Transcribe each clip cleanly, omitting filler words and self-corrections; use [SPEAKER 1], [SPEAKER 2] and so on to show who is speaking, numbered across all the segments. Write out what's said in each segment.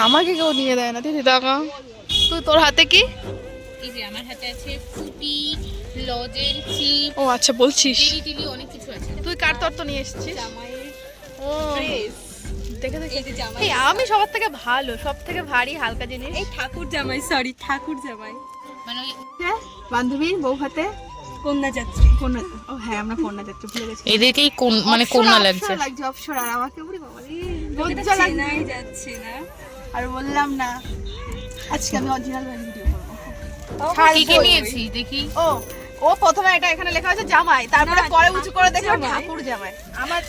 [SPEAKER 1] আমাকে কেউ নিয়ে দেয় না। তুই টাকা তুই তোর হাতে কি?
[SPEAKER 2] এই যে আমার হাতে আছে ফুপি, লজেন, চিপ।
[SPEAKER 1] ও আচ্ছা বলছিস,
[SPEAKER 2] টিলি অনেক কিছু আছে।
[SPEAKER 1] তুই কার তর তো নিয়ে এসেছিস?
[SPEAKER 2] জামাইয়ের
[SPEAKER 1] ও
[SPEAKER 2] ড্রেস।
[SPEAKER 1] দেখে দেখে
[SPEAKER 2] এই যে জামাই।
[SPEAKER 1] এই আমি সবার থেকে ভালো, সব থেকে ভারী হালকা জিনিস।
[SPEAKER 2] এই ঠাকুর জামাই, সরি ঠাকুর জামাই মানে ওই
[SPEAKER 1] হ্যাঁ বান্ধবী বউ হাতে
[SPEAKER 2] কন্যা যাত্রী।
[SPEAKER 1] কন্যা। ও হ্যাঁ আমরা কন্যা যাত্রা ভুলে গেছি।
[SPEAKER 2] এদেরকেই মানে কন্যা লাগছে।
[SPEAKER 1] লাগছে অপসর। আর আমাকে বলি বাবা রে
[SPEAKER 2] এটা
[SPEAKER 1] লজ্জা লাগছে।
[SPEAKER 2] চেনাই যাচ্ছে না।
[SPEAKER 1] আর বললাম না আজকে আমি অরিজিনাল ভিডিও করব।
[SPEAKER 2] কি কি নিয়েছি দেখি।
[SPEAKER 1] ও প্রথমে এটা এখানে লেখা আছে জামাই, তারপরে
[SPEAKER 2] না,
[SPEAKER 1] পরে উঁচু করে দেখলাম
[SPEAKER 2] জামাই।
[SPEAKER 1] ঠাকুর জামাই।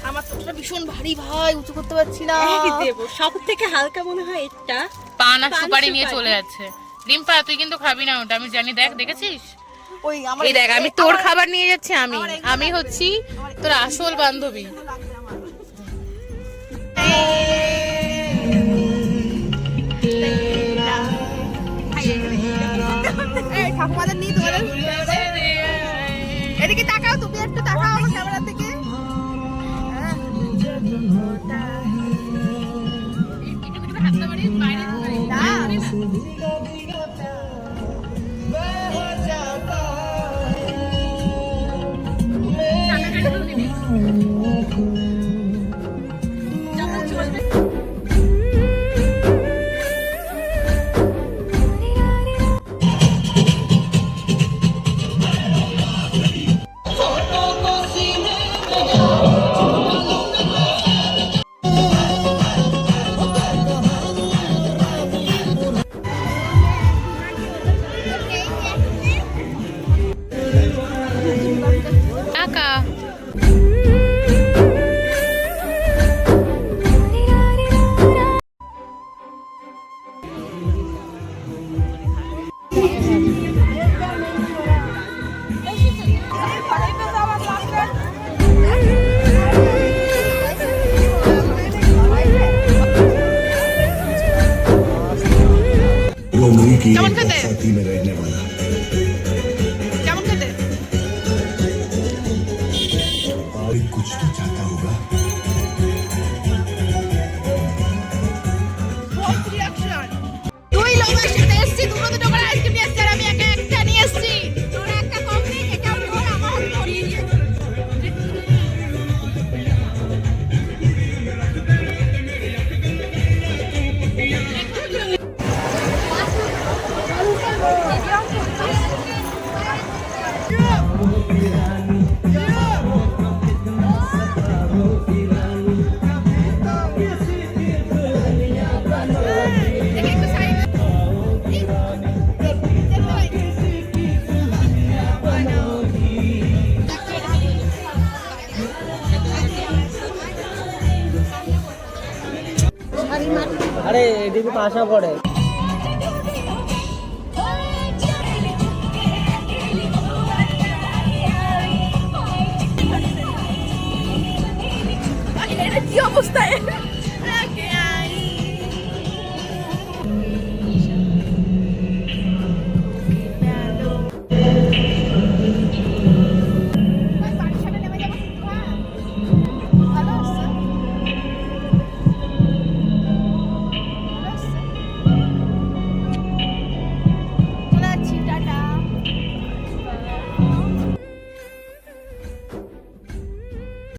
[SPEAKER 1] আমার তোটা ভীষণ ভারী ভাই, উঁচু করতে পারছি না।
[SPEAKER 2] কি দেব? সব থেকে হালকা মনে হয় এটা।
[SPEAKER 3] পান আর সুপারি নিয়ে চলে যাচ্ছে। রিম্পা তুই কিন্তু খাবি না ওটা, আমি জানি। দেখ দেখেছিস?
[SPEAKER 1] ওই আমার
[SPEAKER 3] এই দেখ আমি তোর খাবার নিয়ে যাচ্ছি। আমি হচ্ছি তোর আসল বান্ধবী।
[SPEAKER 1] এই ঠাকুমাদের নিয়ে তোমাদের এদিকে তাকাও, তুমি একটু তাকাও আমার ক্যামেরার দিকে।
[SPEAKER 3] টাকা
[SPEAKER 1] কেমন খেতে? কেমন খেতে?
[SPEAKER 4] कुछ तो चाहता होगा।
[SPEAKER 1] দুই লোক একসাথে এসেছি, দুটো করে আইসক্রিম নিয়ে এসেছি আর আমি একা একটা নিয়ে এসেছি। তোরা একটা কম নেই, এটা আমি ওর আমার হাতে ধরিয়ে দিয়েছি।
[SPEAKER 5] আরে এদিকে পাশা পড়ে।
[SPEAKER 1] কি অবস্থা?